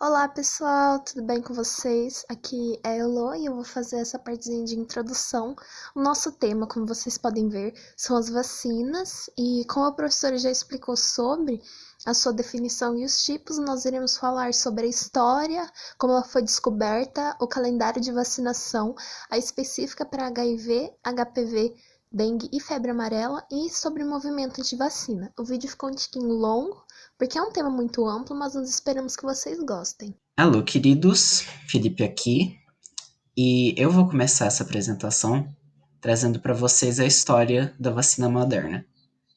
Olá pessoal, tudo bem com vocês? Aqui é a Elo e eu vou fazer essa partezinha de introdução. O nosso tema, como vocês podem ver, são as vacinas e como a professora já explicou sobre a sua definição e os tipos, nós iremos falar sobre a história, como ela foi descoberta, o calendário de vacinação, a específica para HIV, HPV, dengue e febre amarela e sobre o movimento de vacina. O vídeo ficou um tiquinho longo, porque é um tema muito amplo, mas nós esperamos que vocês gostem. Alô, queridos, Felipe aqui, e eu vou começar essa apresentação trazendo para vocês a história da vacina moderna.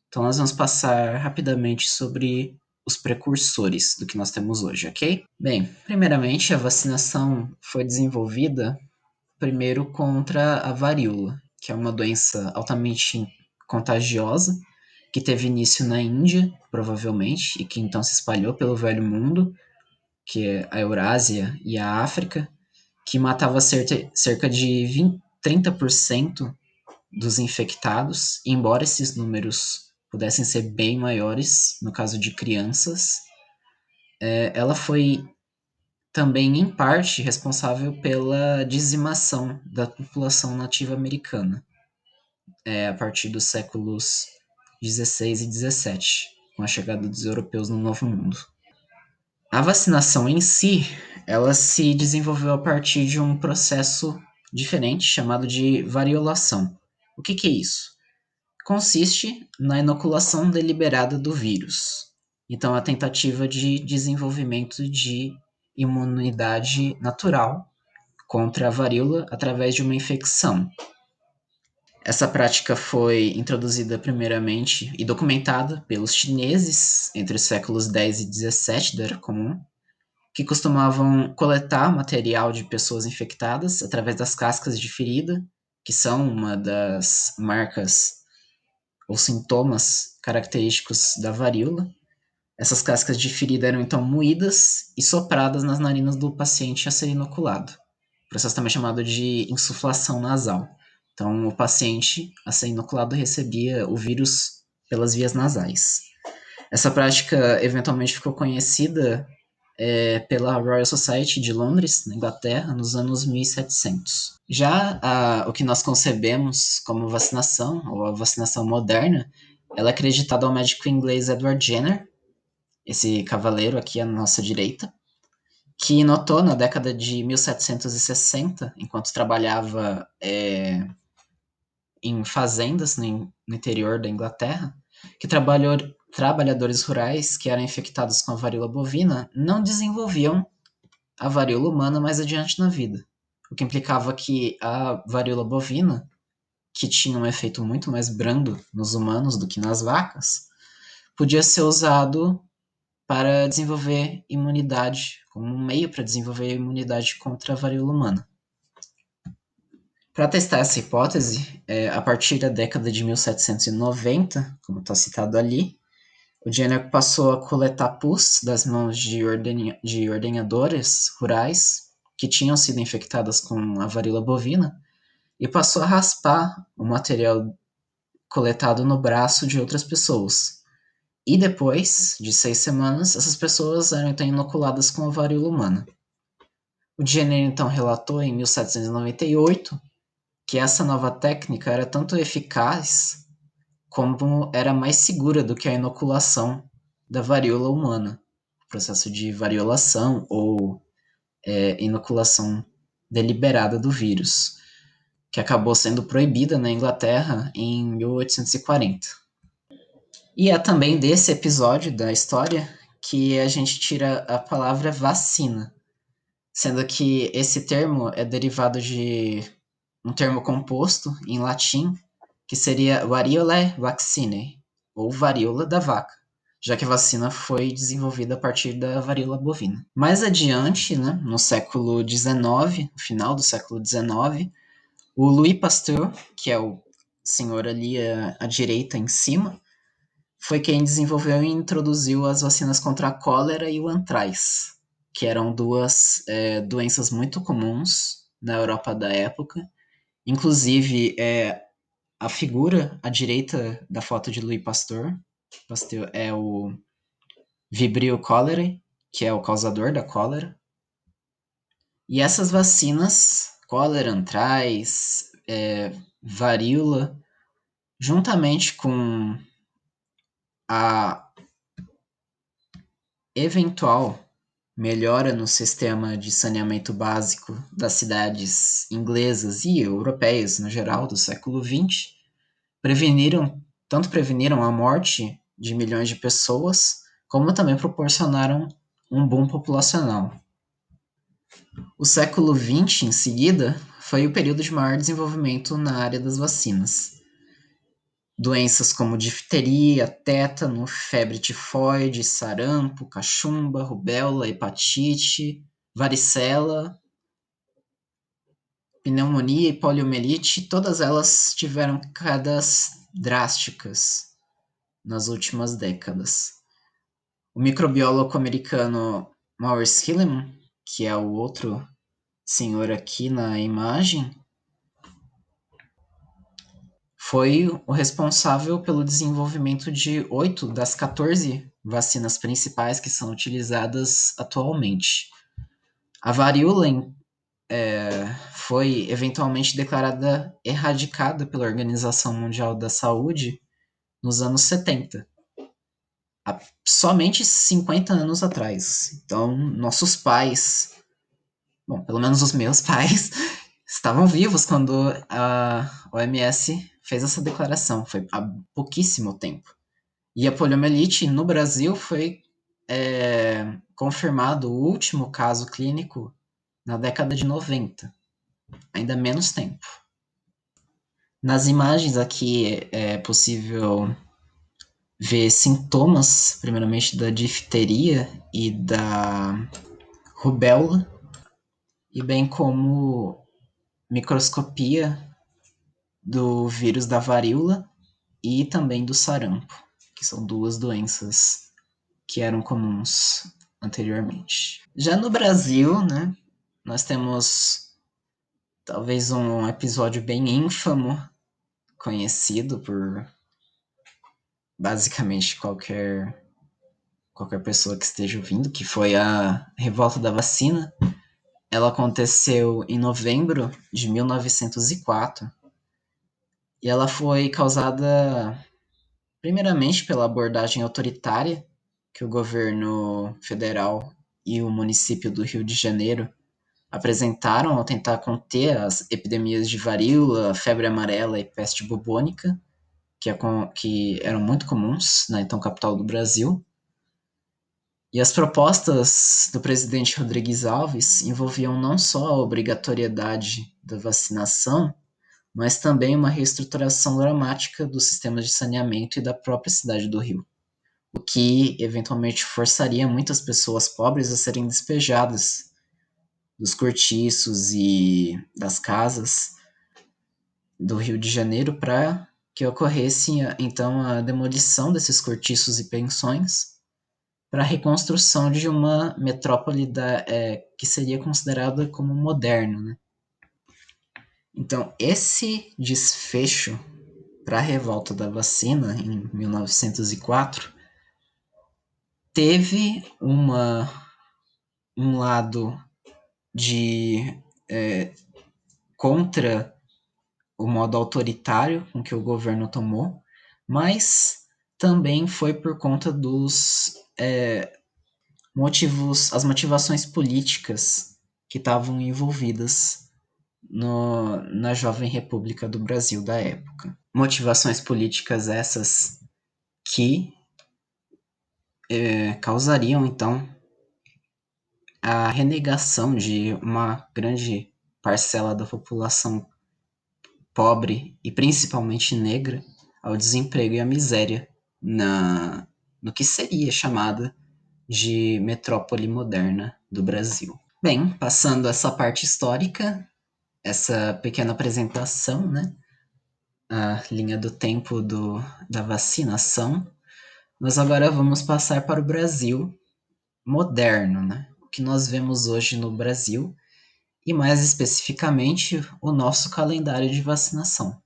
Então, nós vamos passar rapidamente sobre os precursores do que nós temos hoje, ok? Bem, primeiramente, a vacinação foi desenvolvida primeiro contra a varíola, que é uma doença altamente contagiosa que teve início na Índia, provavelmente, e que então se espalhou pelo Velho Mundo, que é a Eurásia e a África, que matava cerca de 30% dos infectados, embora esses números pudessem ser bem maiores no caso de crianças. Ela foi também, em parte, responsável pela dizimação da população nativa americana, a partir dos séculos 16 e 17, com a chegada dos europeus no Novo Mundo. A vacinação em si, ela se desenvolveu a partir de um processo diferente chamado de variolação. O que é isso? Consiste na inoculação deliberada do vírus. Então, a tentativa de desenvolvimento de imunidade natural contra a varíola através de uma infecção. Essa prática foi introduzida primeiramente e documentada pelos chineses entre os séculos 10 e 17 da Era Comum, que costumavam coletar material de pessoas infectadas através das cascas de ferida, que são uma das marcas ou sintomas característicos da varíola. Essas cascas de ferida eram então moídas e sopradas nas narinas do paciente a ser inoculado. O processo também é chamado de insuflação nasal. Então, o paciente a ser inoculado recebia o vírus pelas vias nasais. Essa prática eventualmente ficou conhecida pela Royal Society de Londres, na Inglaterra, nos anos 1700. Já o que nós concebemos como vacinação, ou a vacinação moderna, ela é acreditada ao médico inglês Edward Jenner, esse cavaleiro aqui à nossa direita, que notou na década de 1760, enquanto trabalhava em fazendas no interior da Inglaterra, que trabalhadores rurais que eram infectados com a varíola bovina não desenvolviam a varíola humana mais adiante na vida, o que implicava que a varíola bovina, que tinha um efeito muito mais brando nos humanos do que nas vacas, podia ser usado para desenvolver imunidade, como um meio para desenvolver imunidade contra a varíola humana. Para testar essa hipótese, a partir da década de 1790, como está citado ali, o Jenner passou a coletar pus das mãos de ordenhadoras rurais que tinham sido infectadas com a varíola bovina e passou a raspar o material coletado no braço de outras pessoas. E depois de 6 semanas, essas pessoas eram então inoculadas com a varíola humana. O Jenner então relatou em 1798 que essa nova técnica era tanto eficaz como era mais segura do que a inoculação da varíola humana, o processo de variolação ou inoculação deliberada do vírus, que acabou sendo proibida na Inglaterra em 1840. E é também desse episódio da história que a gente tira a palavra vacina, sendo que esse termo é derivado de um termo composto em latim que seria variolae vaccinae, ou varíola da vaca, já que a vacina foi desenvolvida a partir da varíola bovina. Mais adiante, né, no século XIX, no final do século XIX, o Louis Pasteur, que é o senhor ali à direita em cima, foi quem desenvolveu e introduziu as vacinas contra a cólera e o antraz, que eram duas doenças muito comuns na Europa da época. Inclusive, a figura à direita da foto de Louis Pasteur é o Vibrio cholerae, que é o causador da cólera. E essas vacinas, cólera, antraz, varíola, juntamente com a eventual melhora no sistema de saneamento básico das cidades inglesas e europeias no geral do século XX, preveniram a morte de milhões de pessoas, como também proporcionaram um boom populacional. O século XX, em seguida, foi o período de maior desenvolvimento na área das vacinas. Doenças como difteria, tétano, febre tifoide, sarampo, cachumba, rubéola, hepatite, varicela, pneumonia e poliomielite, todas elas tiveram quedas drásticas nas últimas décadas. O microbiólogo americano Maurice Hilleman, que é o outro senhor aqui na imagem, foi o responsável pelo desenvolvimento de 8 das 14 vacinas principais que são utilizadas atualmente. A varíola foi eventualmente declarada erradicada pela Organização Mundial da Saúde nos anos 70, somente 50 anos atrás. Então, nossos pais, bom, pelo menos os meus pais, estavam vivos quando a OMS fez essa declaração, foi há pouquíssimo tempo. E a poliomielite no Brasil foi confirmado o último caso clínico na década de 90, ainda menos tempo. Nas imagens aqui é possível ver sintomas, primeiramente da difteria e da rubéola, e bem como microscopia do vírus da varíola e também do sarampo, que são duas doenças que eram comuns anteriormente. Já no Brasil, né, nós temos talvez um episódio bem ínfamo, conhecido por basicamente qualquer pessoa que esteja ouvindo, que foi a revolta da vacina. Ela aconteceu em novembro de 1904 e ela foi causada primeiramente pela abordagem autoritária que o governo federal e o município do Rio de Janeiro apresentaram ao tentar conter as epidemias de varíola, febre amarela e peste bubônica, que eram muito comuns na então capital do Brasil. E as propostas do presidente Rodrigues Alves envolviam não só a obrigatoriedade da vacinação, mas também uma reestruturação dramática do sistema de saneamento e da própria cidade do Rio, o que eventualmente forçaria muitas pessoas pobres a serem despejadas dos cortiços e das casas do Rio de Janeiro para que ocorresse então a demolição desses cortiços e pensões para a reconstrução de uma metrópole que seria considerada como moderna, né? Então, esse desfecho para a revolta da vacina em 1904 teve um lado de contra o modo autoritário com que o governo tomou, mas também foi por conta dos as motivações políticas que estavam envolvidas na Jovem República do Brasil da época. Motivações políticas essas que causariam, então, a renegação de uma grande parcela da população pobre e principalmente negra ao desemprego e à miséria no que seria chamada de metrópole moderna do Brasil. Bem, passando essa parte histórica, essa pequena apresentação, né, a linha do tempo da vacinação, nós agora vamos passar para o Brasil moderno, né? O que nós vemos hoje no Brasil e mais especificamente o nosso calendário de vacinação.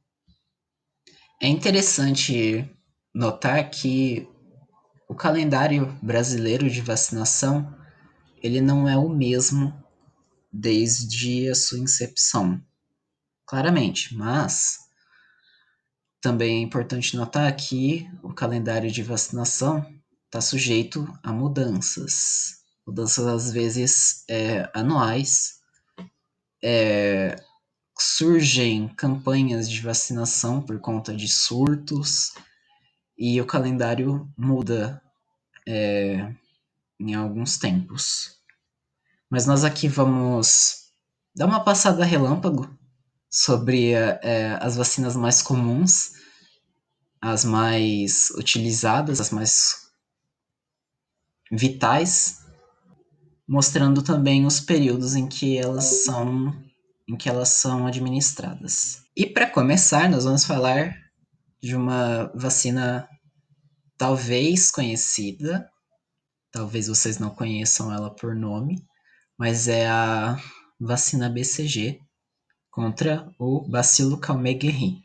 É interessante notar que o calendário brasileiro de vacinação ele não é o mesmo desde a sua incepção, claramente, mas também é importante notar que o calendário de vacinação está sujeito a mudanças. Mudanças, às vezes, anuais. Surgem campanhas de vacinação por conta de surtos e o calendário muda em alguns tempos. Mas nós aqui vamos dar uma passada relâmpago sobre as vacinas mais comuns, as mais utilizadas, as mais vitais, mostrando também os períodos em que elas são administradas. E para começar, nós vamos falar de uma vacina talvez conhecida, talvez vocês não conheçam ela por nome, mas é a vacina BCG contra o bacilo Calmette-Guerin,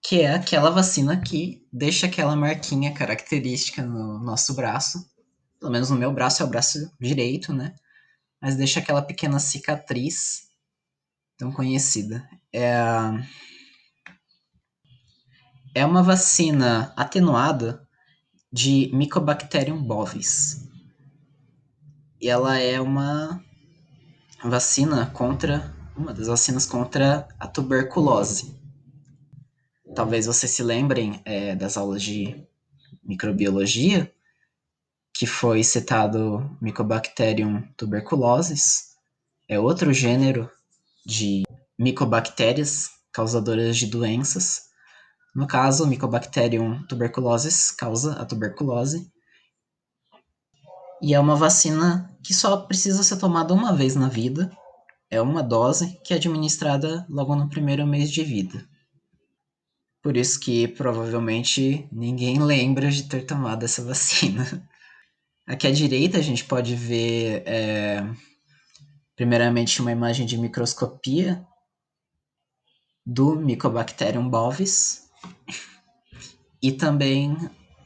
que é aquela vacina que deixa aquela marquinha característica no nosso braço, pelo menos no meu braço é o braço direito, né? Mas deixa aquela pequena cicatriz tão conhecida. É uma vacina atenuada de Mycobacterium bovis. E ela é uma uma das vacinas contra a tuberculose. Talvez vocês se lembrem das aulas de microbiologia, que foi citado Mycobacterium tuberculosis, é outro gênero de micobactérias causadoras de doenças. No caso, Mycobacterium tuberculosis causa a tuberculose. E é uma vacina que só precisa ser tomada uma vez na vida. É uma dose que é administrada logo no primeiro mês de vida. Por isso que provavelmente ninguém lembra de ter tomado essa vacina. Aqui à direita a gente pode ver, primeiramente, uma imagem de microscopia do Mycobacterium bovis e também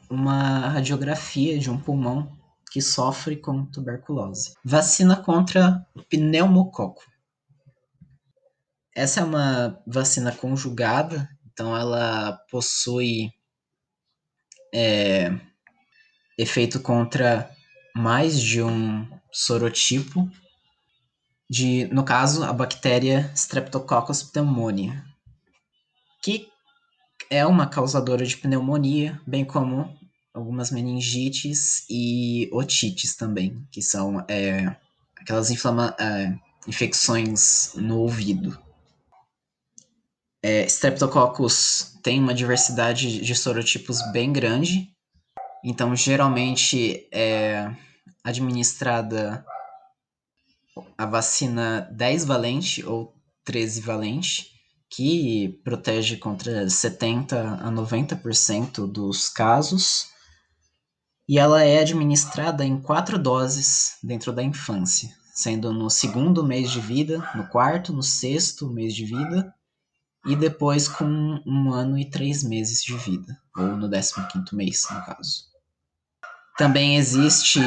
uma radiografia de um pulmão que sofre com tuberculose. Vacina contra o pneumococo. Essa é uma vacina conjugada, então ela possui efeito contra mais de um sorotipo, no caso, a bactéria Streptococcus pneumoniae, que é uma causadora de pneumonia, bem como algumas meningites e otites também, que são aquelas infecções no ouvido. Streptococcus tem uma diversidade de sorotipos bem grande, então geralmente é administrada a vacina 10 valente ou 13 valente, que protege contra 70 a 90% dos casos, e ela é administrada em 4 doses dentro da infância, sendo no segundo mês de vida, no quarto, no sexto mês de vida, e depois com 1 ano e 3 meses de vida, ou no 15º mês, no caso. Também existe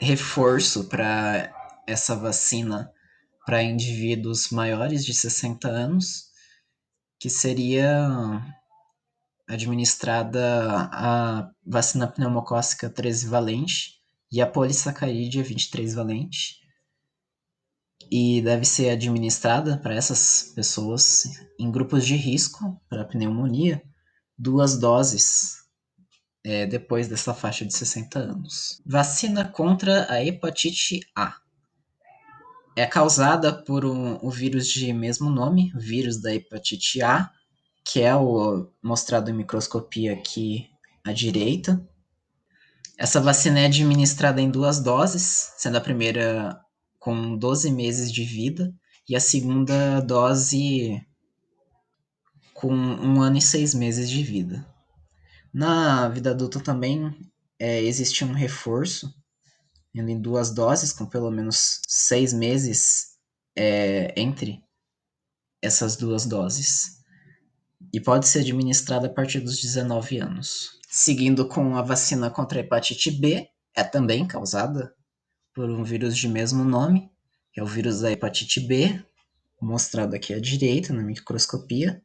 reforço para essa vacina para indivíduos maiores de 60 anos, que seria administrada a vacina pneumocócica 13 valente e a polissacarídea 23 valente, e deve ser administrada para essas pessoas em grupos de risco para pneumonia 2 doses depois dessa faixa de 60 anos. Vacina contra a hepatite A. É causada por o vírus de mesmo nome, vírus da hepatite A, que é o mostrado em microscopia aqui à direita. Essa vacina é administrada em 2 doses, sendo a primeira com 12 meses de vida e a segunda dose com 1 ano e 6 meses de vida. Na vida adulta também existe um reforço, indo em 2 doses, com pelo menos 6 meses entre essas 2 doses. E pode ser administrada a partir dos 19 anos. Seguindo com a vacina contra a hepatite B, é também causada por um vírus de mesmo nome, que é o vírus da hepatite B, mostrado aqui à direita na microscopia.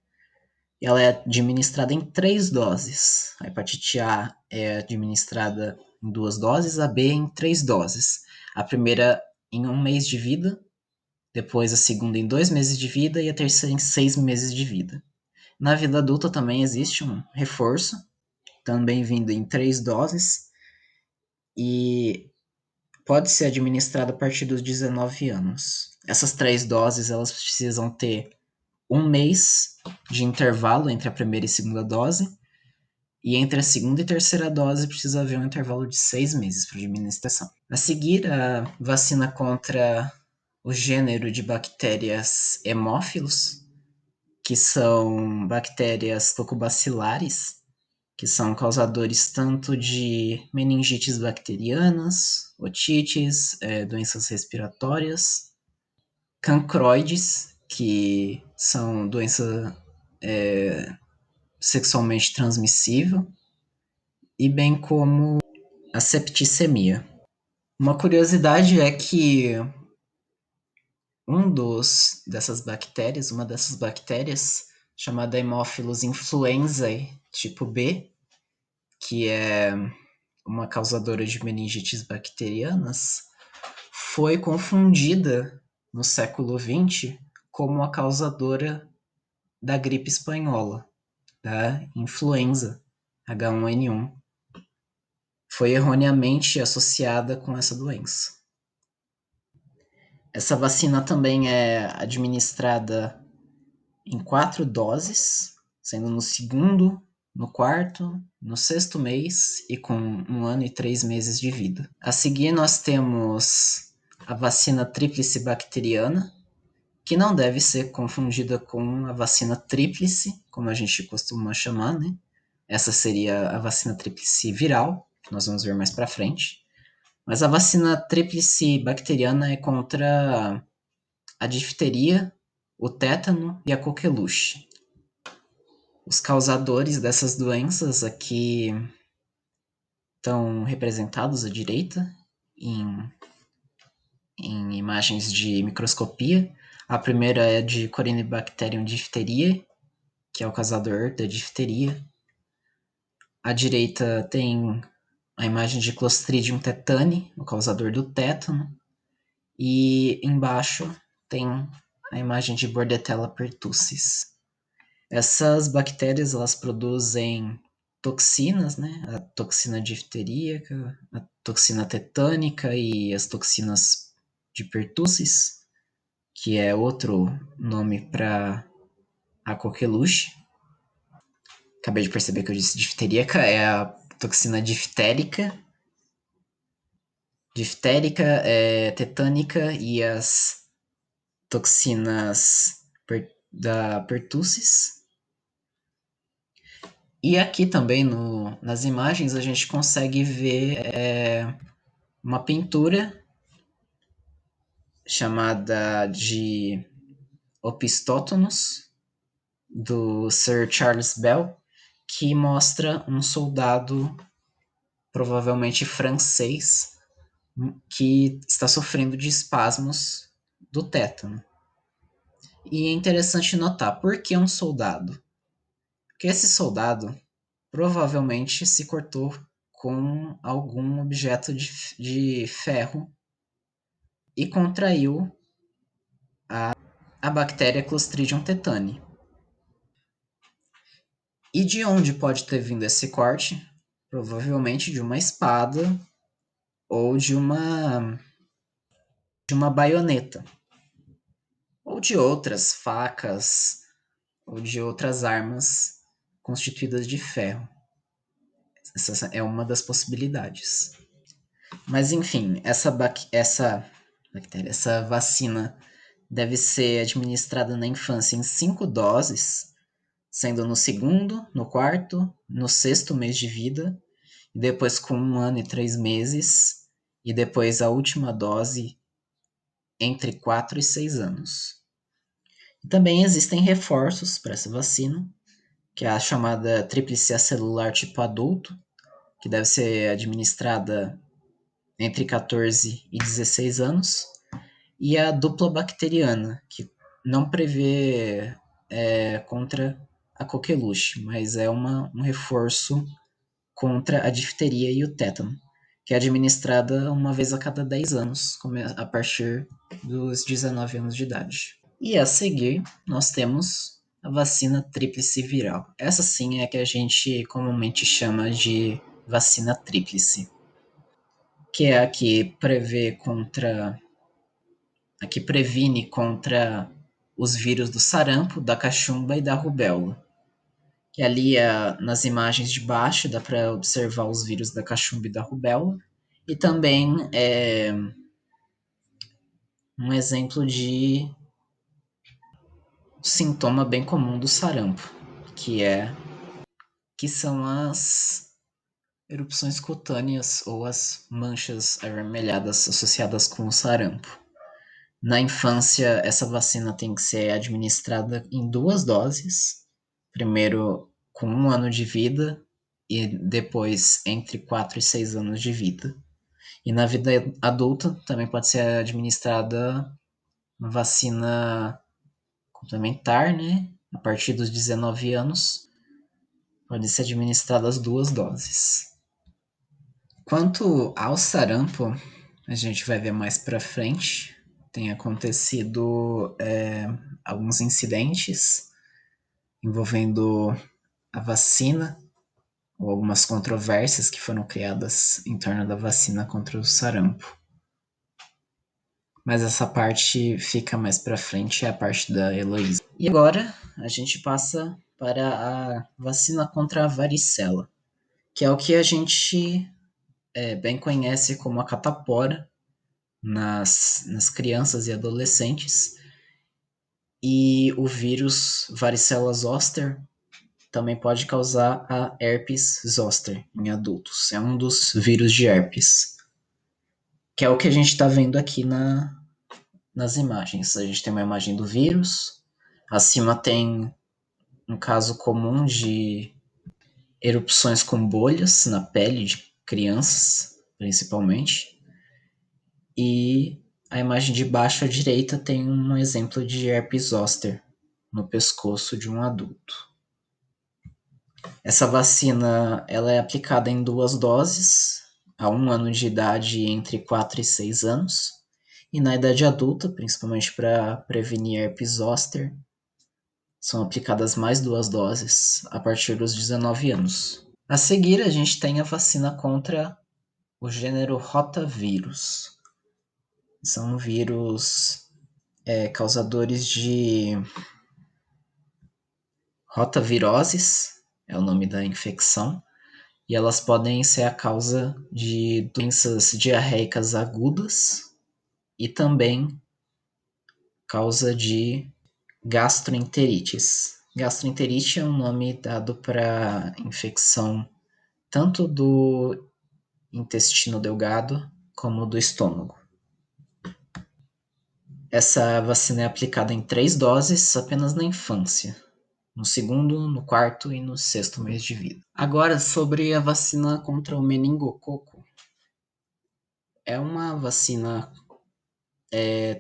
Ela é administrada em 3 doses. A hepatite A é administrada em 2 doses, a B em 3 doses. A primeira em 1 mês de vida, depois a segunda em 2 meses de vida e a terceira em 6 meses de vida. Na vida adulta também existe um reforço, também vindo em 3 doses, e pode ser administrado a partir dos 19 anos. Essas 3 doses elas precisam ter 1 mês de intervalo entre a primeira e segunda dose, e entre a segunda e terceira dose precisa haver um intervalo de 6 meses para administração. A seguir, a vacina contra o gênero de bactérias hemófilos, que são bactérias tocobacilares, que são causadores tanto de meningites bacterianas, otites, doenças respiratórias, cancroides, que são doença sexualmente transmissível, e bem como a septicemia. Uma curiosidade é que uma dessas bactérias, chamada Haemophilus influenzae tipo B, que é uma causadora de meningites bacterianas, foi confundida no século XX como a causadora da gripe espanhola, da influenza H1N1. Foi erroneamente associada com essa doença. Essa vacina também é administrada em 4 doses, sendo no segundo, no quarto, no sexto mês e com 1 ano e 3 meses de vida. A seguir, nós temos a vacina tríplice bacteriana, que não deve ser confundida com a vacina tríplice, como a gente costuma chamar, né? Essa seria a vacina tríplice viral, que nós vamos ver mais para frente. Mas a vacina tríplice bacteriana é contra a difteria, o tétano e a coqueluche. Os causadores dessas doenças aqui estão representados à direita em imagens de microscopia. A primeira é de Corynebacterium diphtheriae, que é o causador da difteria. À direita tem a imagem de Clostridium tetani, o causador do tétano. E embaixo tem a imagem de Bordetella pertussis. Essas bactérias elas produzem toxinas, né? A toxina difteríaca, a toxina tetânica e as toxinas de pertussis, que é outro nome para a coqueluche. Acabei de perceber que eu disse difteríaca, é a toxina diftérica, tetânica e as toxinas da pertussis. E aqui também nas imagens a gente consegue ver uma pintura chamada de Opistótonos, do Sir Charles Bell, que mostra um soldado, provavelmente francês, que está sofrendo de espasmos do tétano. E é interessante notar, por que um soldado? Porque esse soldado provavelmente se cortou com algum objeto de ferro e contraiu a bactéria Clostridium tetani. E de onde pode ter vindo esse corte? Provavelmente de uma espada ou de uma baioneta, ou de outras facas, ou de outras armas constituídas de ferro. Essa é uma das possibilidades. Mas enfim, essa vacina deve ser administrada na infância em 5 doses, sendo no segundo, no quarto, no sexto mês de vida, e depois com 1 ano e 3 meses, e depois a última dose entre 4 e 6 anos. E também existem reforços para essa vacina, que é a chamada tríplice acelular tipo adulto, que deve ser administrada entre 14 e 16 anos, e a dupla bacteriana, que não prevê contra a coqueluche, mas é um reforço contra a difteria e o tétano, que é administrada uma vez a cada 10 anos, a partir dos 19 anos de idade. E a seguir, nós temos a vacina tríplice viral. Essa sim é a que a gente comumente chama de vacina tríplice, que é a que previne contra os vírus do sarampo, da cachumba e da rubéola. Que ali nas imagens de baixo dá para observar os vírus da cachumba e da rubéola. E também um exemplo de sintoma bem comum do sarampo, que são as erupções cutâneas ou as manchas avermelhadas associadas com o sarampo. Na infância, essa vacina tem que ser administrada em 2 doses, primeiro com 1 ano de vida e depois entre 4 e 6 anos de vida. E na vida adulta também pode ser administrada uma vacina complementar, né? A partir dos 19 anos, podem ser administradas 2 doses. Quanto ao sarampo, a gente vai ver mais para frente. Tem acontecido alguns incidentes envolvendo a vacina ou algumas controvérsias que foram criadas em torno da vacina contra o sarampo. Mas essa parte fica mais para frente, é a parte da Heloísa. E agora a gente passa para a vacina contra a varicela, que é o que a gente bem conhece como a catapora nas crianças e adolescentes. E o vírus varicela zoster também pode causar a herpes zoster em adultos. É um dos vírus de herpes, que é o que a gente está vendo aqui nas imagens. A gente tem uma imagem do vírus, acima tem um caso comum de erupções com bolhas na pele de crianças, principalmente, e a imagem de baixo à direita tem um exemplo de herpes zoster no pescoço de um adulto. Essa vacina ela é aplicada em 2 doses, a 1 ano de idade entre 4 e 6 anos, e na idade adulta, principalmente para prevenir herpes zoster, são aplicadas mais 2 doses a partir dos 19 anos. A seguir, a gente tem a vacina contra o gênero rotavírus. São vírus causadores de rotaviroses, é o nome da infecção, e elas podem ser a causa de doenças diarreicas agudas e também causa de gastroenterites. Gastroenterite é um nome dado para infecção tanto do intestino delgado como do estômago. Essa vacina é aplicada em 3 doses apenas na infância, no 2º, no 4º e no 6º mês de vida. Agora, sobre a vacina contra o meningococo. É uma vacina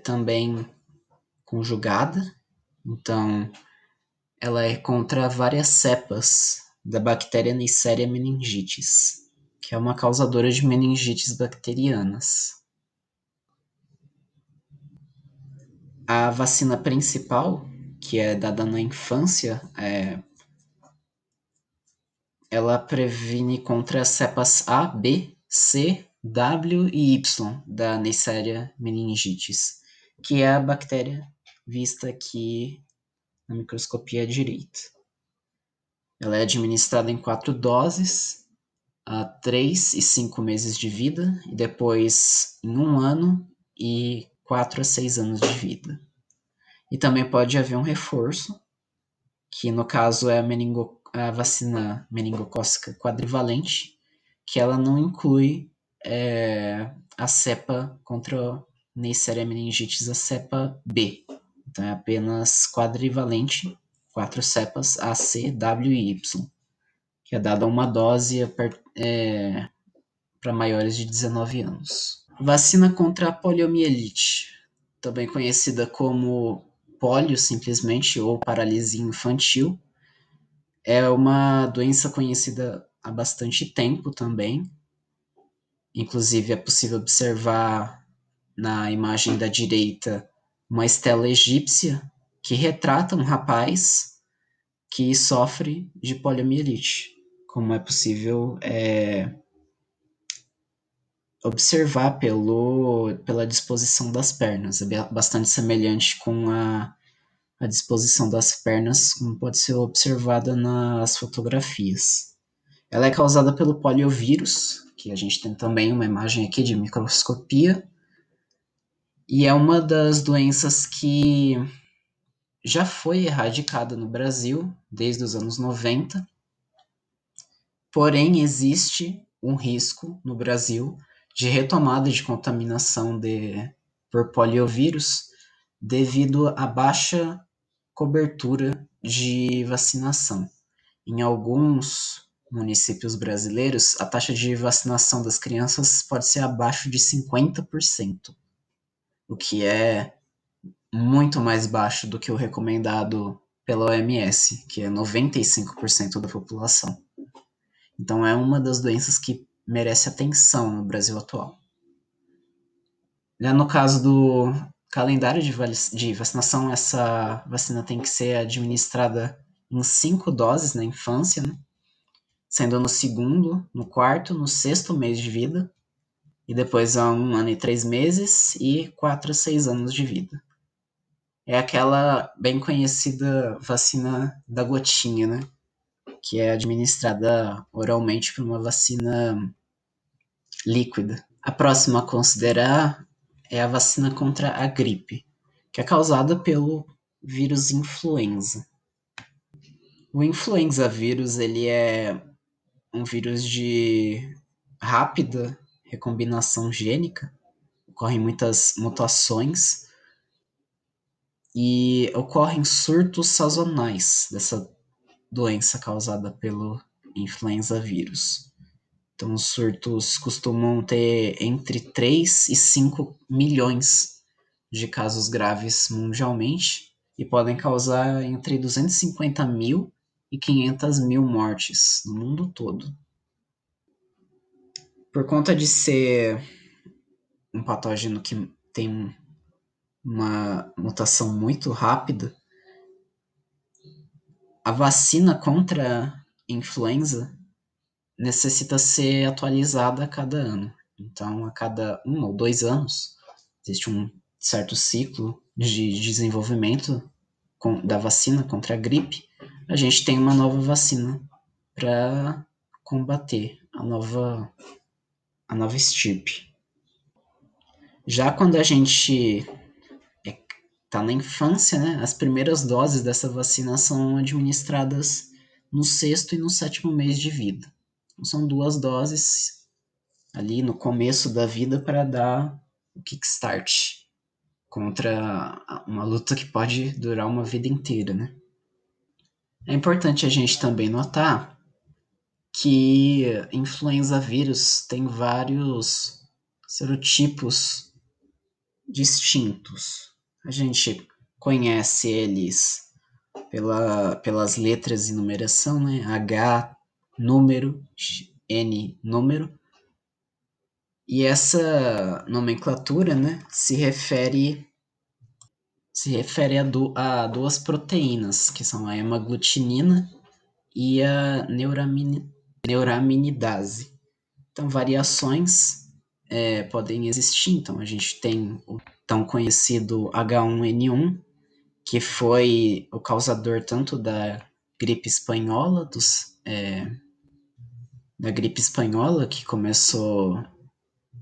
também conjugada, então ela é contra várias cepas da bactéria Neisseria meningitis, que é uma causadora de meningites bacterianas. A vacina principal, que é dada na infância, ela previne contra as cepas A, B, C, W e Y da Neisseria meningitis, que é a bactéria vista aqui na microscopia direita. Ela é administrada em 4 doses, a 3 e 5 meses de vida, e depois em 1 ano e 4 a 6 anos de vida. E também pode haver um reforço, que no caso é a vacina meningocócica quadrivalente, que ela não inclui a cepa contra Neisseria meningitis, a cepa B. Então é apenas quadrivalente, 4 cepas A, C, W e Y, que é dada uma dose para maiores de 19 anos. Vacina contra a poliomielite, também conhecida como polio simplesmente ou paralisia infantil, é uma doença conhecida há bastante tempo também. Inclusive é possível observar na imagem da direita uma estela egípcia que retrata um rapaz que sofre de poliomielite, como é possível observar pela disposição das pernas. É bastante semelhante com a disposição das pernas, como pode ser observada nas fotografias. Ela é causada pelo poliovírus, que a gente tem também uma imagem aqui de microscopia, e é uma das doenças que já foi erradicada no Brasil desde os anos 90, porém existe um risco no Brasil de retomada de contaminação por poliovírus devido à baixa cobertura de vacinação. Em alguns municípios brasileiros, a taxa de vacinação das crianças pode ser abaixo de 50%, o que é muito mais baixo do que o recomendado pela OMS, que é 95% da população. Então é uma das doenças que merece atenção no Brasil atual. Já no caso do calendário de vacinação, essa vacina tem que ser administrada em 5 doses na infância, né? Sendo no segundo, no quarto, no sexto mês de vida, e depois a 1 ano e 3 meses e 4 a 6 anos de vida. É aquela bem conhecida vacina da gotinha, né? Que é administrada oralmente por uma vacina líquida. A próxima a considerar é a vacina contra a gripe, que é causada pelo vírus influenza. O influenza vírus, ele é um vírus de rápida recombinação gênica, ocorrem muitas mutações e ocorrem surtos sazonais dessa doença causada pelo influenza vírus. Então, os surtos costumam ter entre 3 e 5 milhões de casos graves mundialmente e podem causar entre 250 mil e 500 mil mortes no mundo todo. Por conta de ser um patógeno que tem uma mutação muito rápida, a vacina contra a influenza necessita ser atualizada a cada ano. Então, a cada 1 ou 2 anos, existe um certo ciclo de desenvolvimento da vacina contra a gripe. A gente tem uma nova vacina para combater a nova estirpe. Já quando a gente está na infância, né, as primeiras doses dessa vacina são administradas no sexto e no sétimo mês de vida. Então, são 2 doses ali no começo da vida para dar o kickstart contra uma luta que pode durar uma vida inteira, né? É importante a gente também notar que influenza vírus tem vários serotipos distintos. A gente conhece eles pelas letras e numeração, né? H, número, N, número. E essa nomenclatura, né, se refere a 2 proteínas, que são a hemaglutinina e a neuraminidase. Então, variações podem existir. Então, a gente tem o tão conhecido H1N1, que foi o causador tanto da gripe espanhola, da gripe espanhola, que começou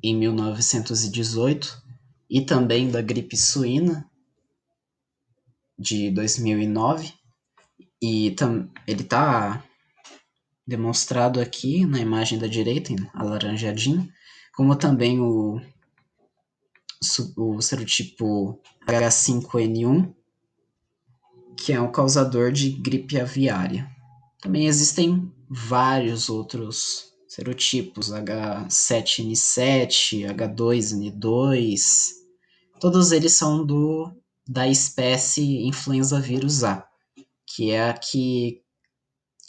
em 1918, e também da gripe suína, de 2009, e ele está demonstrado aqui na imagem da direita, alaranjadinho, como também o serotipo H5N1, que é o causador de gripe aviária. Também existem vários outros serotipos H7N7, H2N2, todos eles são da espécie influenza vírus A, que é a que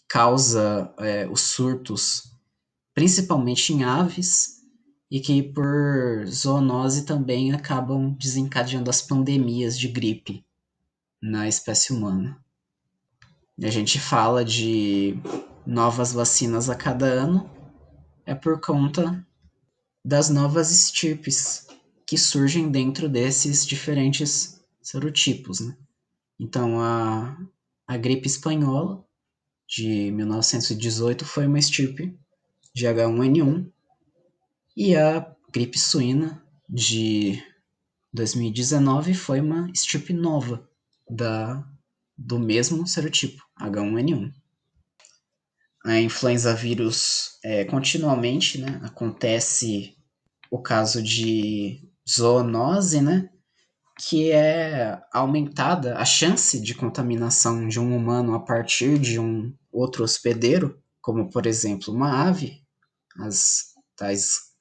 causa os surtos, principalmente em aves, e que por zoonose também acabam desencadeando as pandemias de gripe na espécie humana. E a gente fala de novas vacinas a cada ano, é por conta das novas estirpes que surgem dentro desses diferentes serotipos, né? Então, a gripe espanhola de 1918 foi uma estirpe de H1N1 e a gripe suína de 2019 foi uma estirpe nova do mesmo serotipo, H1N1. A influenza vírus continuamente, né, acontece o caso de zoonose, né, que é aumentada a chance de contaminação de um humano a partir de um outro hospedeiro, como por exemplo uma ave, as tais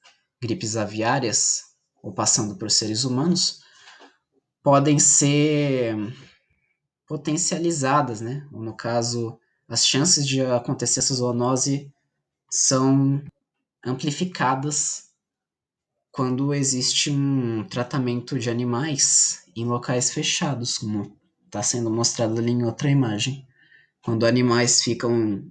gripes aviárias, ou passando por seres humanos, podem ser potencializadas, né? Ou, no caso, as chances de acontecer essa zoonose são amplificadas quando existe um tratamento de animais em locais fechados, como está sendo mostrado ali em outra imagem. Quando animais ficam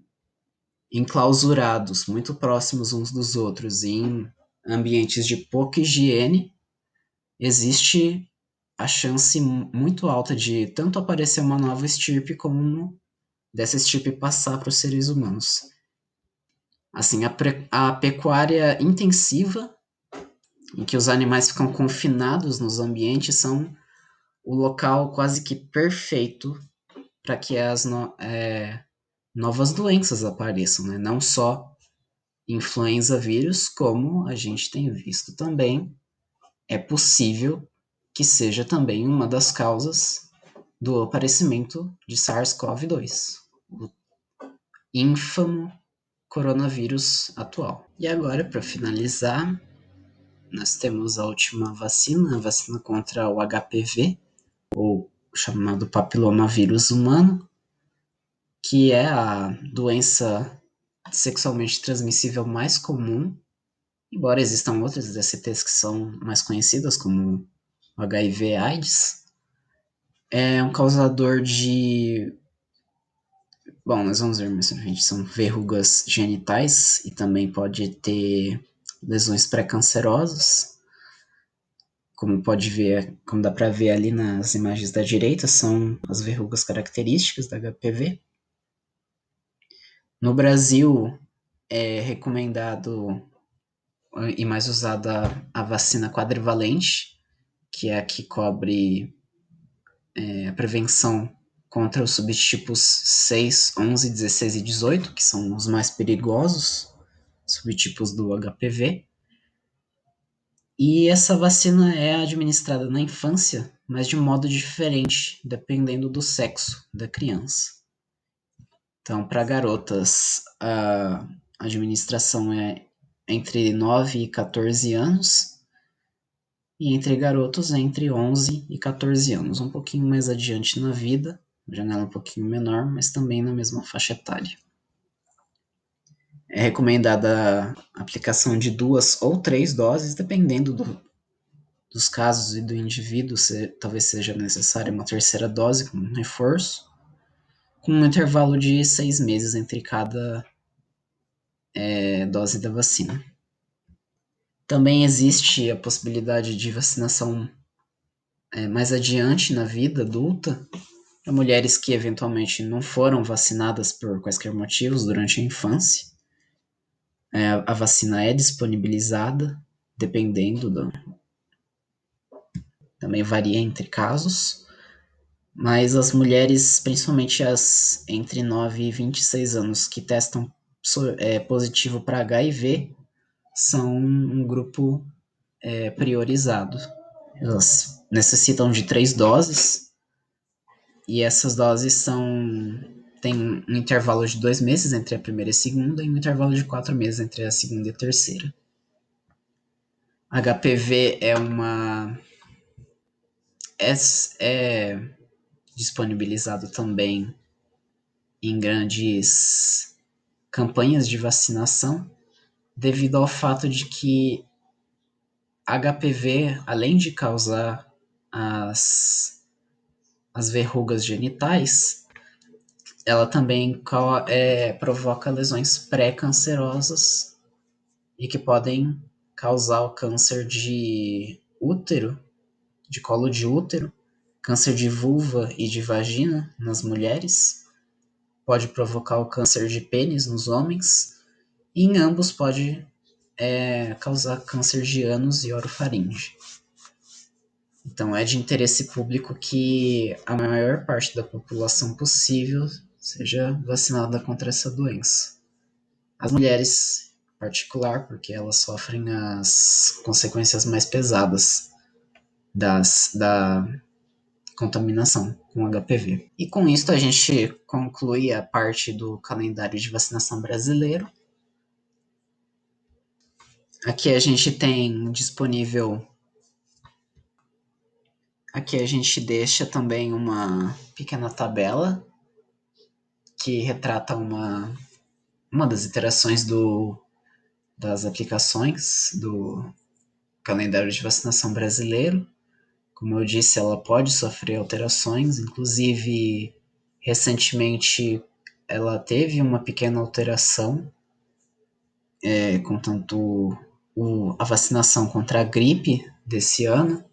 enclausurados, muito próximos uns dos outros, em ambientes de pouca higiene, existe a chance muito alta de tanto aparecer uma nova estirpe como dessa estirpe passar para os seres humanos. Assim, a pecuária intensiva, em que os animais ficam confinados nos ambientes, são o local quase que perfeito para que as novas doenças apareçam, né? Não só influenza vírus, como a gente tem visto também, é possível que seja também uma das causas do aparecimento de SARS-CoV-2, o ínfamo coronavírus atual. E agora, para finalizar, nós temos a última vacina, a vacina contra o HPV, ou chamado papilomavírus humano, que é a doença sexualmente transmissível mais comum, embora existam outras DSTs que são mais conhecidas, como o HIV/AIDS. É um causador de... Bom, nós vamos ver mais pra frente, são verrugas genitais e também pode ter lesões pré-cancerosas. Como dá para ver ali nas imagens da direita, são as verrugas características da HPV. No Brasil, é recomendado e mais usada a vacina quadrivalente, que é a que cobre a prevenção contra os subtipos 6, 11, 16 e 18, que são os mais perigosos subtipos do HPV. E essa vacina é administrada na infância, mas de modo diferente, dependendo do sexo da criança. Então, para garotas, a administração é entre 9 e 14 anos, e entre garotos entre 11 e 14 anos, um pouquinho mais adiante na vida, janela um pouquinho menor, mas também na mesma faixa etária. É recomendada a aplicação de 2 ou 3 doses, dependendo dos casos e do indivíduo, talvez seja necessária uma terceira dose como um reforço, com um intervalo de 6 meses entre cada dose da vacina. Também existe a possibilidade de vacinação mais adiante na vida adulta, para mulheres que eventualmente não foram vacinadas por quaisquer motivos durante a infância. A vacina é disponibilizada, dependendo também varia entre casos, mas as mulheres, principalmente as entre 9 e 26 anos, que testam positivo para HIV, são um grupo priorizado. Elas necessitam de 3 doses, e essas doses são tem um intervalo de 2 meses entre a primeira e a segunda e um intervalo de 4 meses entre a segunda e a terceira. HPV é disponibilizado também em grandes campanhas de vacinação, devido ao fato de que HPV, além de causar as verrugas genitais, ela também provoca lesões pré-cancerosas e que podem causar o câncer de útero, de colo de útero, câncer de vulva e de vagina nas mulheres, pode provocar o câncer de pênis nos homens, e em ambos pode causar câncer de ânus e orofaringe. Então é de interesse público que a maior parte da população possível seja vacinada contra essa doença. As mulheres, em particular, porque elas sofrem as consequências mais pesadas da contaminação com HPV. E com isso a gente conclui a parte do calendário de vacinação brasileiro. Aqui a gente tem disponível. Aqui a gente deixa também uma pequena tabela que retrata uma das iterações das aplicações do calendário de vacinação brasileiro. Como eu disse, ela pode sofrer alterações, inclusive recentemente ela teve uma pequena alteração, contanto a vacinação contra a gripe desse ano,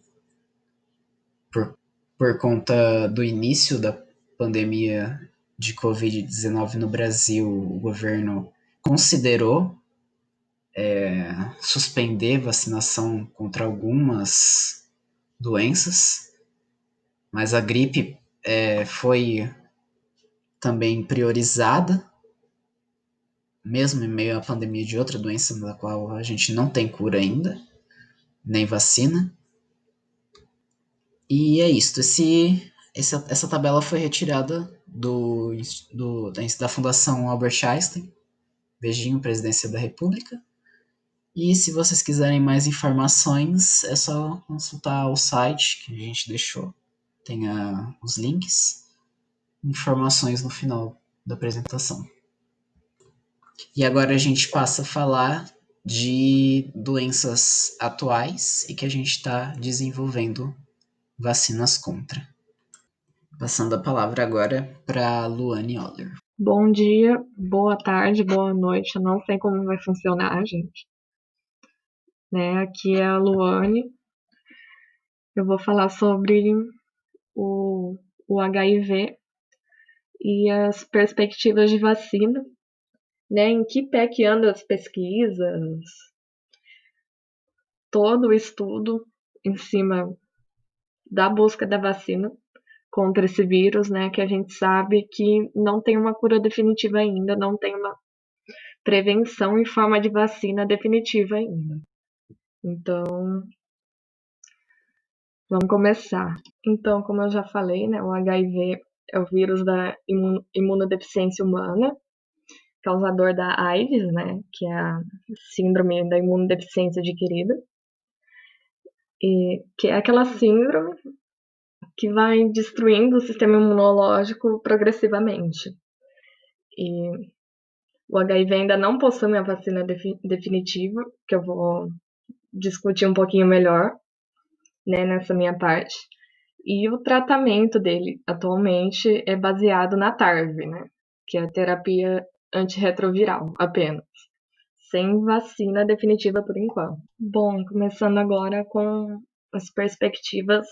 por conta do início da pandemia de Covid-19 no Brasil, o governo considerou suspender vacinação contra algumas doenças, mas a gripe foi também priorizada, mesmo em meio à pandemia de outra doença da qual a gente não tem cura ainda, nem vacina. E é isso. Essa tabela foi retirada da Fundação Albert Einstein. Beijinho, Presidência da República. E se vocês quiserem mais informações, é só consultar o site que a gente deixou. Tem os links, informações no final da apresentação. E agora a gente passa a falar de doenças atuais e que a gente está desenvolvendo vacinas contra. Passando a palavra agora para Luane Oller. Bom dia, boa tarde, boa noite. Eu não sei como vai funcionar, gente. Aqui é a Luane. Eu vou falar sobre o HIV e as perspectivas de vacina, em que pé que andam as pesquisas, todo o estudo em cima da busca da vacina contra esse vírus, que a gente sabe que não tem uma cura definitiva ainda, não tem uma prevenção em forma de vacina definitiva ainda. Então, vamos começar. Então, como eu já falei, o HIV é o vírus da imunodeficiência humana, causador da AIDS, que é a síndrome da imunodeficiência adquirida, e que é aquela síndrome que vai destruindo o sistema imunológico progressivamente. E o HIV ainda não possui uma vacina definitiva, que eu vou discutir um pouquinho melhor, nessa minha parte. E o tratamento dele atualmente é baseado na TARV, que é a terapia antirretroviral apenas, sem vacina definitiva por enquanto. Bom, começando agora com as perspectivas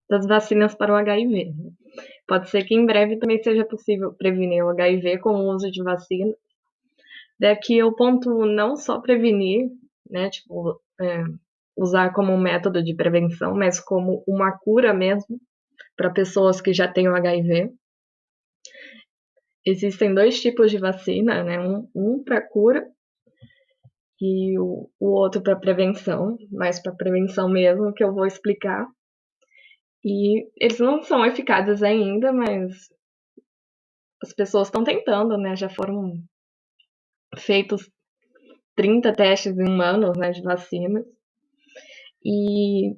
das vacinas para o HIV. Pode ser que em breve também seja possível prevenir o HIV com o uso de vacina. Daqui eu ponto não só prevenir, usar como um método de prevenção, mas como uma cura mesmo para pessoas que já têm o HIV. Existem 2 tipos de vacina, um para cura e o outro para prevenção, mais para prevenção mesmo, que eu vou explicar. E eles não são eficazes ainda, mas as pessoas estão tentando, né? Já foram feitos 30 testes em humanos, né, de vacinas. E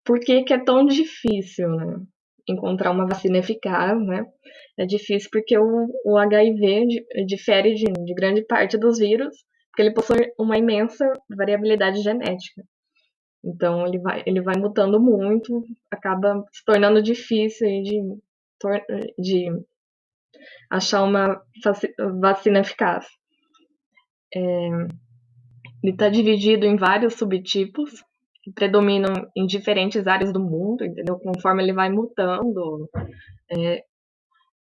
por que que é tão difícil, né, encontrar uma vacina eficaz, né? É difícil porque o HIV difere de grande parte dos vírus, porque ele possui uma imensa variabilidade genética. Então ele vai mutando muito, acaba se tornando difícil de achar uma vacina eficaz. Ele está dividido em vários subtipos que predominam em diferentes áreas do mundo, entendeu? Conforme ele vai mutando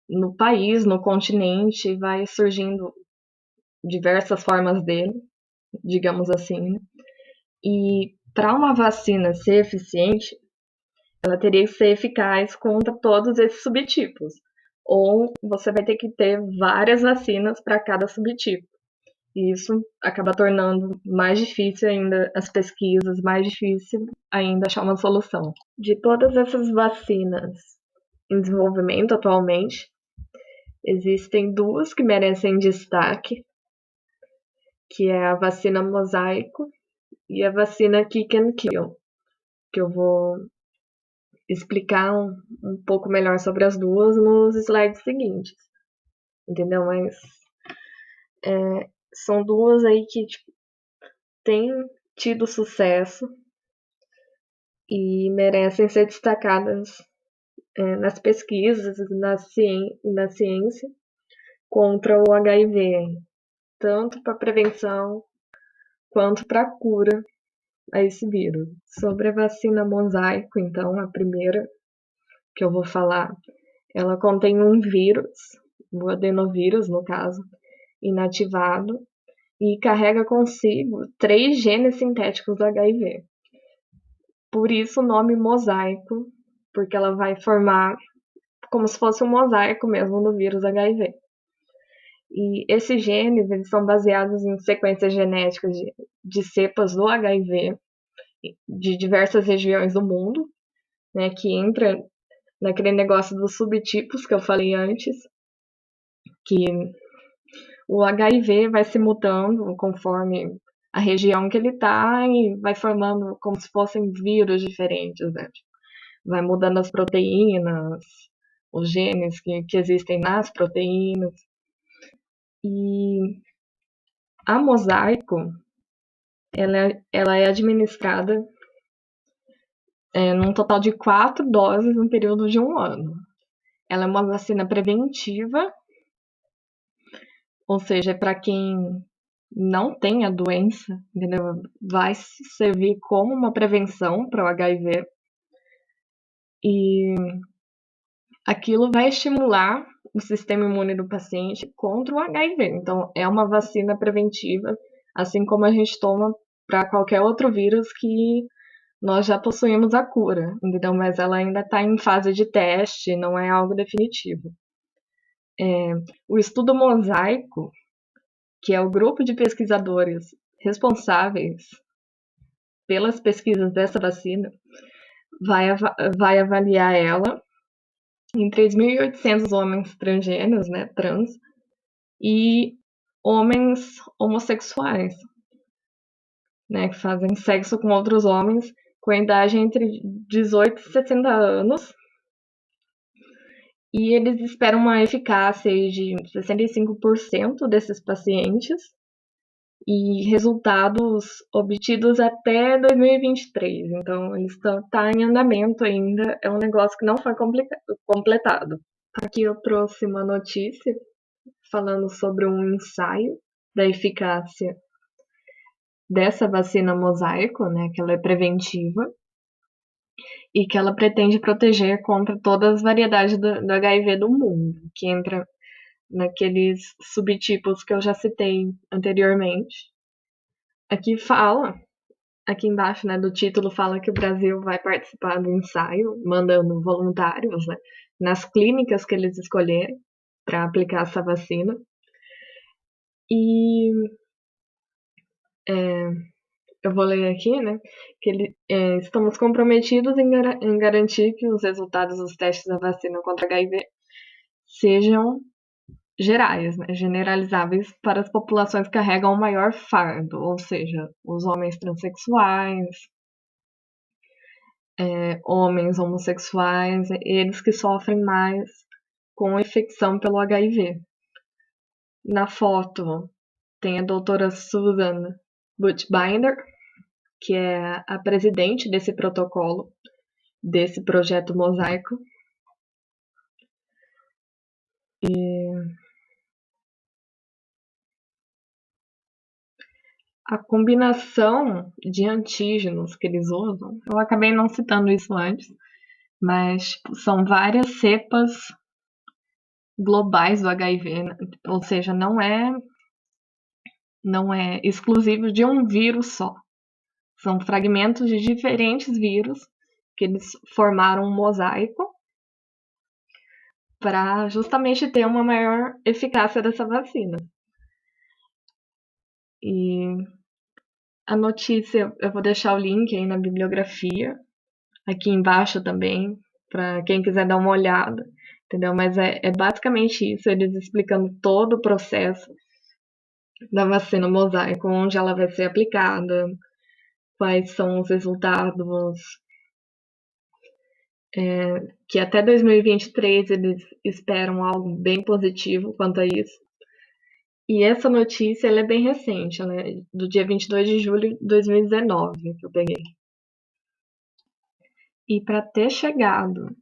no país, no continente, vai surgindo diversas formas dele, digamos assim. Né? E para uma vacina ser eficiente, ela teria que ser eficaz contra todos esses subtipos. Ou você vai ter que ter várias vacinas para cada subtipo. E isso acaba tornando mais difícil ainda as pesquisas, mais difícil ainda achar uma solução. De todas essas vacinas em desenvolvimento atualmente, existem duas que merecem destaque, que é a vacina Mosaico e a vacina Kick and Kill, que eu vou explicar um pouco melhor sobre as duas nos slides seguintes, entendeu? Mas são duas aí que têm tido sucesso e merecem ser destacadas nas pesquisas, na ciência contra o HIV, tanto para prevenção quanto para cura a esse vírus. Sobre a vacina Mosaico, então, a primeira que eu vou falar, ela contém um vírus, o adenovírus, no caso, inativado, e carrega consigo 3 genes sintéticos do HIV. Por isso o nome mosaico, porque ela vai formar como se fosse um mosaico mesmo do vírus HIV. E esses genes eles são baseados em sequências genéticas de cepas do HIV de diversas regiões do mundo, né, que entra naquele negócio dos subtipos que eu falei antes, que o HIV vai se mutando conforme a região que ele está e vai formando como se fossem vírus diferentes, né? Vai mudando as proteínas, os genes que existem nas proteínas. E a Mosaico, ela é administrada num total de 4 doses no período de 1 ano. Ela é uma vacina preventiva, ou seja, para quem não tem a doença, entendeu? Vai servir como uma prevenção para o HIV. E aquilo vai estimular o sistema imune do paciente contra o HIV. Então, é uma vacina preventiva, assim como a gente toma para qualquer outro vírus que nós já possuímos a cura, entendeu? Mas ela ainda está em fase de teste, não é algo definitivo. O estudo Mosaico, que é o grupo de pesquisadores responsáveis pelas pesquisas dessa vacina, vai avaliar ela em 3.800 homens transgêneros, né, trans, e homens homossexuais, né, que fazem sexo com outros homens com idade entre 18 e 60 anos. E eles esperam uma eficácia de 65% desses pacientes e resultados obtidos até 2023. Então, eles tá em andamento ainda, é um negócio que não foi completado. Aqui eu trouxe uma notícia falando sobre um ensaio da eficácia dessa vacina Mosaico, né, que ela é preventiva e que ela pretende proteger contra todas as variedades do HIV do mundo, que entra naqueles subtipos que eu já citei anteriormente. Aqui embaixo, né, do título fala que o Brasil vai participar do ensaio, mandando voluntários, né, nas clínicas que eles escolherem para aplicar essa vacina. E eu vou ler aqui, né, que estamos comprometidos em garantir que os resultados dos testes da vacina contra HIV sejam gerais, né, generalizáveis para as populações que carregam o maior fardo, ou seja, os homens transexuais, homens homossexuais, eles que sofrem mais com infecção pelo HIV. Na foto tem a doutora Susan Buchbinder, que é a presidente desse protocolo, desse projeto Mosaico. A combinação de antígenos que eles usam, eu acabei não citando isso antes, mas são várias cepas globais do HIV, né? Ou seja, não é exclusivo de um vírus só. São fragmentos de diferentes vírus que eles formaram um mosaico para justamente ter uma maior eficácia dessa vacina. E a notícia, eu vou deixar o link aí na bibliografia, aqui embaixo também, para quem quiser dar uma olhada, entendeu? Mas é basicamente isso, eles explicando todo o processo da vacina mosaico, onde ela vai ser aplicada, quais são os resultados, que até 2023 eles esperam algo bem positivo quanto a isso. E essa notícia ela é bem recente, ela é do dia 22 de julho de 2019 que eu peguei. E para ter chegado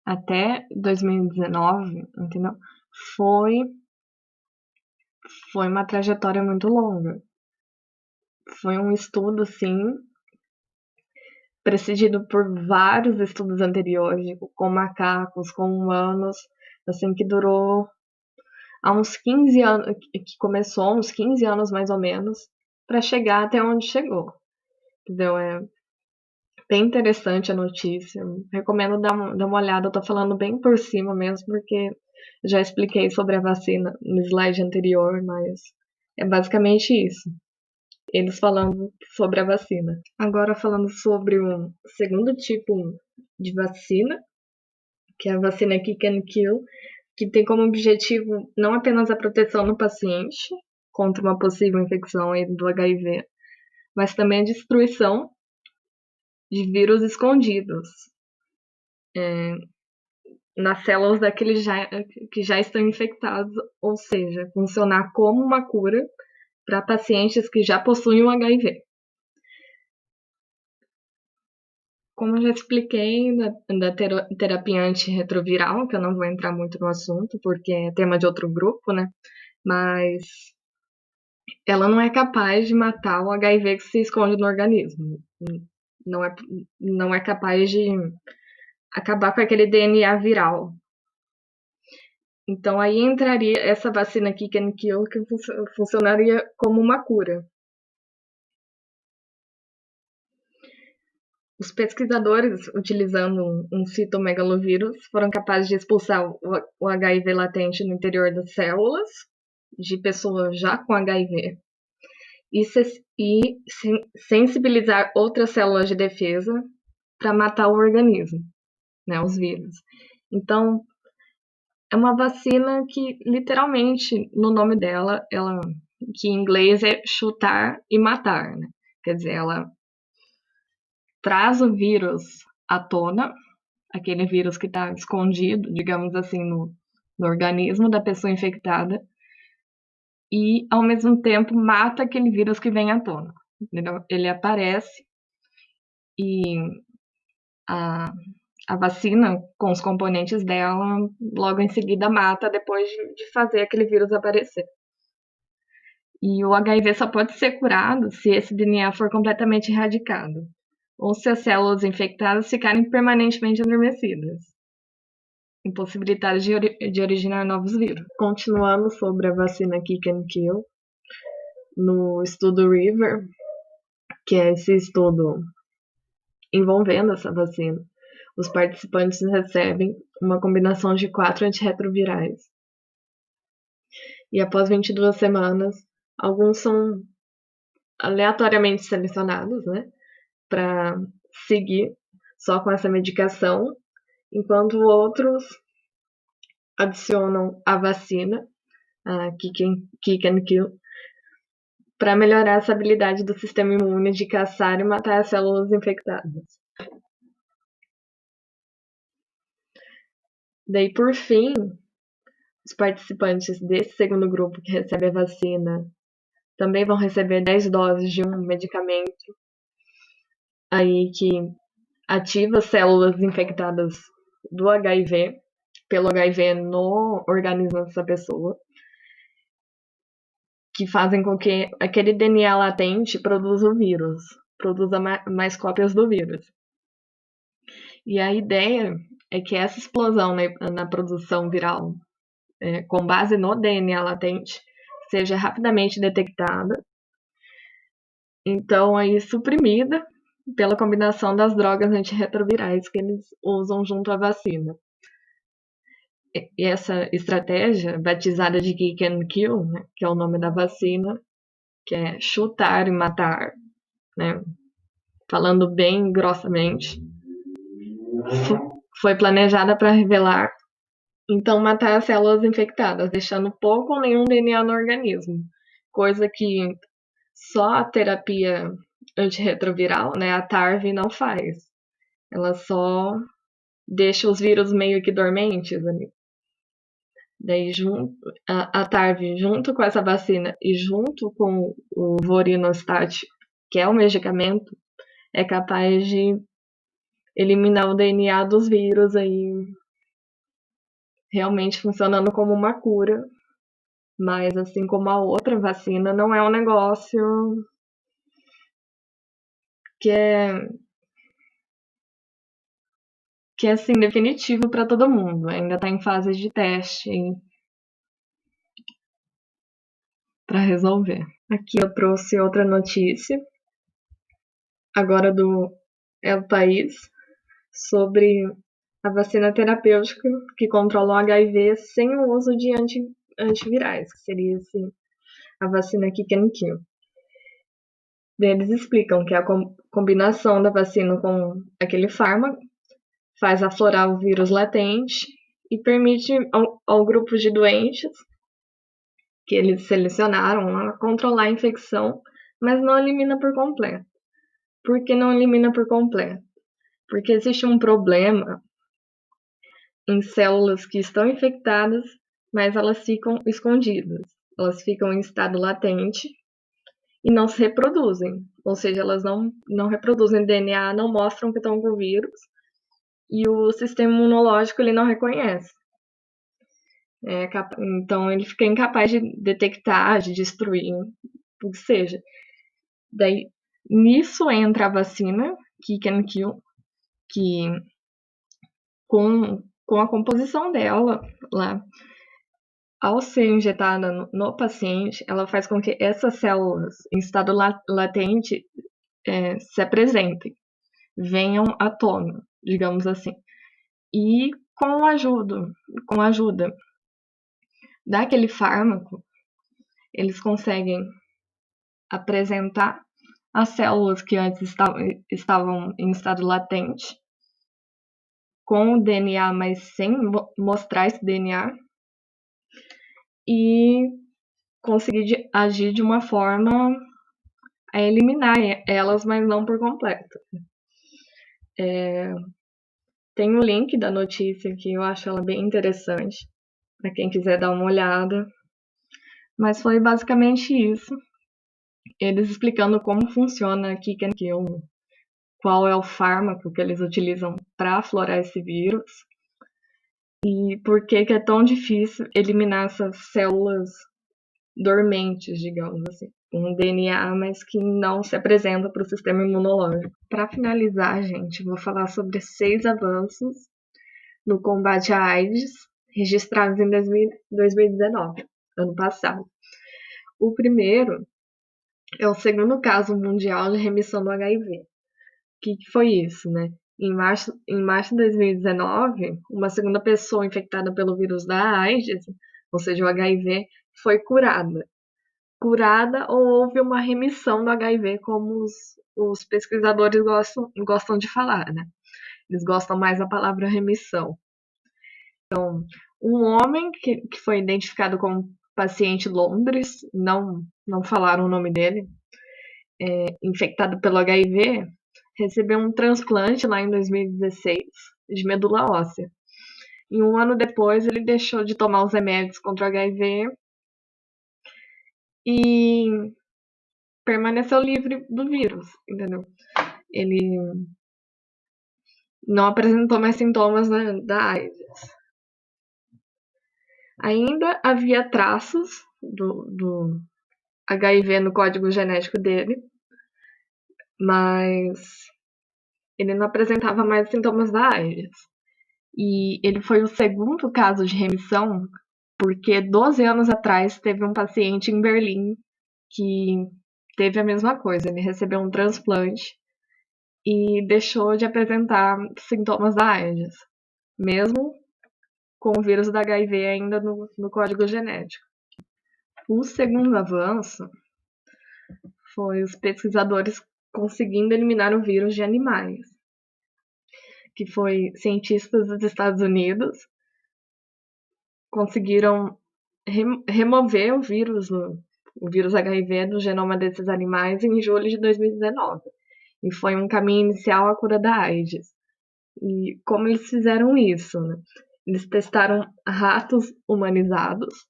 até 2019, entendeu? Foi uma trajetória muito longa. Foi um estudo, assim, precedido por vários estudos anteriores, com macacos, com humanos, assim, que durou há uns 15 anos, que começou há uns 15 anos mais ou menos, para chegar até onde chegou. Entendeu? É bem interessante a notícia. Recomendo dar uma olhada. Eu tô falando bem por cima mesmo, porque já expliquei sobre a vacina no slide anterior, mas é basicamente isso. Eles falando sobre a vacina. Agora falando sobre um segundo tipo de vacina, que é a vacina Kick and Kill, que tem como objetivo não apenas a proteção do paciente contra uma possível infecção do HIV, mas também a destruição de vírus escondidos nas células daqueles que já estão infectados, ou seja, funcionar como uma cura para pacientes que já possuem o HIV. Como eu já expliquei da terapia antirretroviral, que eu não vou entrar muito no assunto, porque é tema de outro grupo, né? Mas ela não é capaz de matar o HIV que se esconde no organismo. Não é, não é capaz de acabar com aquele DNA viral. Então aí entraria essa vacina Kick and Kill, que funcionaria como uma cura. Os pesquisadores, utilizando um citomegalovírus, foram capazes de expulsar o HIV latente no interior das células de pessoas já com HIV e sensibilizar outras células de defesa para matar o organismo, né, os vírus. Então, é uma vacina que, literalmente, no nome dela, que em inglês é chutar e matar, né? Quer dizer, ela traz o vírus à tona, aquele vírus que está escondido, digamos assim, no organismo da pessoa infectada, e, ao mesmo tempo, mata aquele vírus que vem à tona. Entendeu? Ele aparece e a vacina, com os componentes dela, logo em seguida mata depois de fazer aquele vírus aparecer. E o HIV só pode ser curado se esse DNA for completamente erradicado, ou se as células infectadas ficarem permanentemente adormecidas, impossibilitadas de originar novos vírus. Continuando sobre a vacina Kick and Kill, no estudo RIVER, que é esse estudo envolvendo essa vacina, os participantes recebem uma combinação de 4 antirretrovirais. E após 22 semanas, alguns são aleatoriamente selecionados, né, para seguir só com essa medicação, enquanto outros adicionam a vacina a Kick and Kill, para melhorar essa habilidade do sistema imune de caçar e matar as células infectadas. Daí, por fim, os participantes desse segundo grupo que recebe a vacina também vão receber 10 doses de um medicamento aí que ativa as células infectadas do HIV, pelo HIV no organismo dessa pessoa, que fazem com que aquele DNA latente produza o vírus, produza mais cópias do vírus. E a ideia é que essa explosão na produção viral, com base no DNA latente, seja rapidamente detectada, então aí suprimida pela combinação das drogas antirretrovirais que eles usam junto à vacina. E essa estratégia, batizada de Kick and Kill, né, que é o nome da vacina, que é chutar e matar, né, falando bem grossamente, foi planejada para revelar, então matar as células infectadas, deixando pouco ou nenhum DNA no organismo, coisa que só a terapia antirretroviral, né, a TARV, não faz. Ela só deixa os vírus meio que dormentes ali. Daí, a TARV, junto com essa vacina e junto com o Vorinostat, que é o medicamento, é capaz de eliminar o DNA dos vírus aí, realmente funcionando como uma cura. Mas, assim como a outra vacina, não é um negócio que é assim, definitivo para todo mundo. Ainda está em fase de teste para resolver. Aqui eu trouxe outra notícia, agora do El País, sobre a vacina terapêutica que controla o HIV sem o uso de antivirais, que seria assim, a vacina Kick and Kill. Eles explicam que a combinação da vacina com aquele fármaco faz aflorar o vírus latente e permite ao grupo de doentes que eles selecionaram controlar a infecção, mas não elimina por completo. Por que não elimina por completo? Porque existe um problema em células que estão infectadas, mas elas ficam escondidas. Elas ficam em estado latente e não se reproduzem. Ou seja, elas não reproduzem DNA, não mostram que estão com o vírus e o sistema imunológico ele não reconhece. Então ele fica incapaz de detectar, de destruir, o que seja. Daí, nisso entra a vacina Kick and Kill, que com a composição dela lá, ao ser injetada no paciente, ela faz com que essas células em estado latente se apresentem, venham à tona, digamos assim. E com a ajuda daquele fármaco, eles conseguem apresentar as células que antes estavam em estado latente, com o DNA, mas sem mostrar esse DNA, e conseguir agir de uma forma a eliminar elas, mas não por completo. Tem um link da notícia que eu acho ela bem interessante, para quem quiser dar uma olhada. Mas foi basicamente isso. Eles explicando como funciona a Kick and Kill, qual é o fármaco que eles utilizam para aflorar esse vírus e por que é tão difícil eliminar essas células dormentes, digamos assim, um DNA, mas que não se apresenta para o sistema imunológico. Para finalizar, gente, vou falar sobre 6 avanços no combate à AIDS registrados em 2019, ano passado. O primeiro é o segundo caso mundial de remissão do HIV. O que foi isso, né? Em março de 2019, uma segunda pessoa infectada pelo vírus da AIDS, ou seja, o HIV, foi curada. Curada ou houve uma remissão do HIV, como os pesquisadores gostam de falar, né? Eles gostam mais da palavra remissão. Então, um homem que foi identificado como paciente Londres, não falaram o nome dele, infectado pelo HIV, recebeu um transplante lá em 2016 de medula óssea. E um ano depois ele deixou de tomar os remédios contra o HIV e permaneceu livre do vírus, entendeu? Ele não apresentou mais sintomas da AIDS. Ainda havia traços do HIV no código genético dele, mas ele não apresentava mais sintomas da AIDS. E ele foi o segundo caso de remissão, porque 12 anos atrás teve um paciente em Berlim que teve a mesma coisa. Ele recebeu um transplante e deixou de apresentar sintomas da AIDS, mesmo com o vírus da HIV ainda no código genético. O segundo avanço foi os pesquisadores conseguindo eliminar o vírus de animais, que foi cientistas dos Estados Unidos conseguiram remover o vírus HIV do genoma desses animais em julho de 2019. E foi um caminho inicial à cura da AIDS. E como eles fizeram isso? Né? Eles testaram ratos humanizados,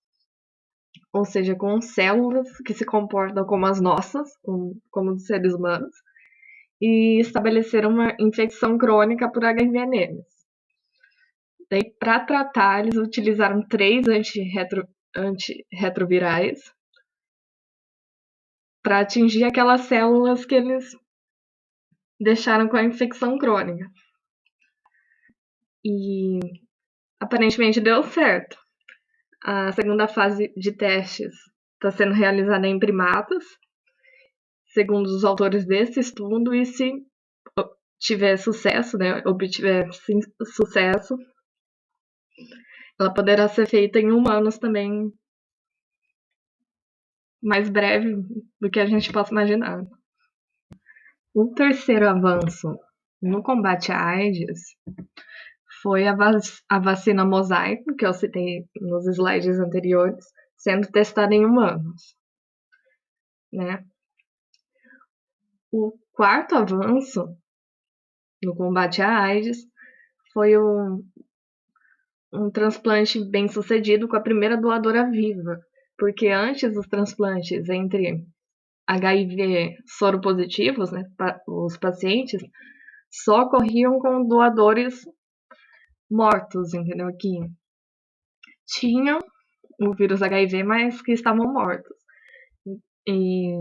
ou seja, com células que se comportam como as nossas, como os seres humanos, e estabeleceram uma infecção crônica por HIV neles. Daí, para tratar, eles utilizaram 3 antirretrovirais para atingir aquelas células que eles deixaram com a infecção crônica. E aparentemente deu certo. A segunda fase de testes está sendo realizada em primatas, segundo os autores desse estudo, e se tiver sucesso, né, obtiver sucesso, ela poderá ser feita em humanos também mais breve do que a gente possa imaginar. O terceiro avanço no combate à AIDS foi a vacina Mosaico, que eu citei nos slides anteriores, sendo testada em humanos, né? O quarto avanço no combate à AIDS foi um transplante bem sucedido com a primeira doadora viva, porque antes dos transplantes entre HIV soropositivos, né, os pacientes, só ocorriam com doadores mortos, entendeu? Que tinham o vírus HIV, mas que estavam mortos. E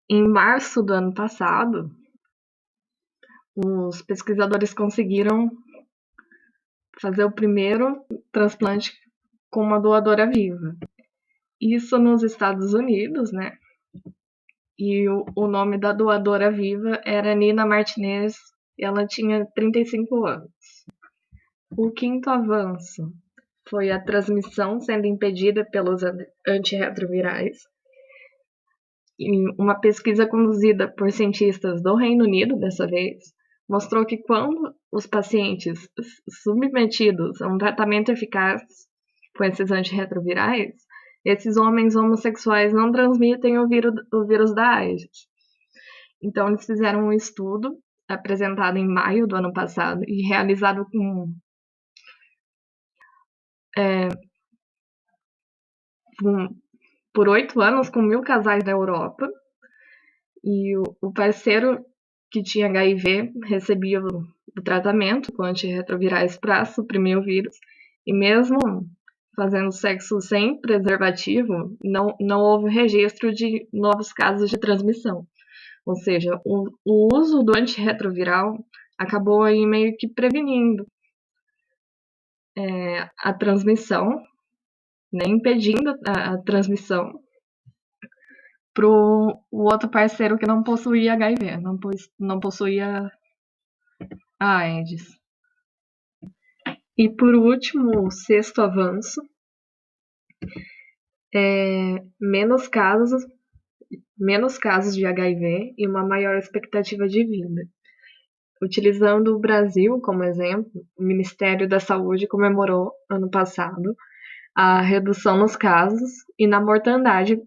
em março do ano passado, os pesquisadores conseguiram fazer o primeiro transplante com uma doadora viva. Isso nos Estados Unidos, né? E o nome da doadora viva era Nina Martinez, e ela tinha 35 anos. O quinto avanço foi a transmissão sendo impedida pelos antirretrovirais. E uma pesquisa conduzida por cientistas do Reino Unido, dessa vez, mostrou que quando os pacientes submetidos a um tratamento eficaz com esses antirretrovirais, esses homens homossexuais não transmitem o vírus da AIDS. Então, eles fizeram um estudo apresentado em maio do ano passado e realizado por 8 anos com 1.000 casais da Europa. E o parceiro que tinha HIV recebia o tratamento com antirretrovirais para suprimir o vírus. E mesmo fazendo sexo sem preservativo, não houve registro de novos casos de transmissão. Ou seja, o uso do antirretroviral acabou aí meio que prevenindo a transmissão, né, impedindo a transmissão para o outro parceiro que não possuía HIV, não possuía a AIDS. E por último, o sexto avanço é menos casos de HIV e uma maior expectativa de vida. Utilizando o Brasil como exemplo, o Ministério da Saúde comemorou ano passado a redução nos casos e na mortandade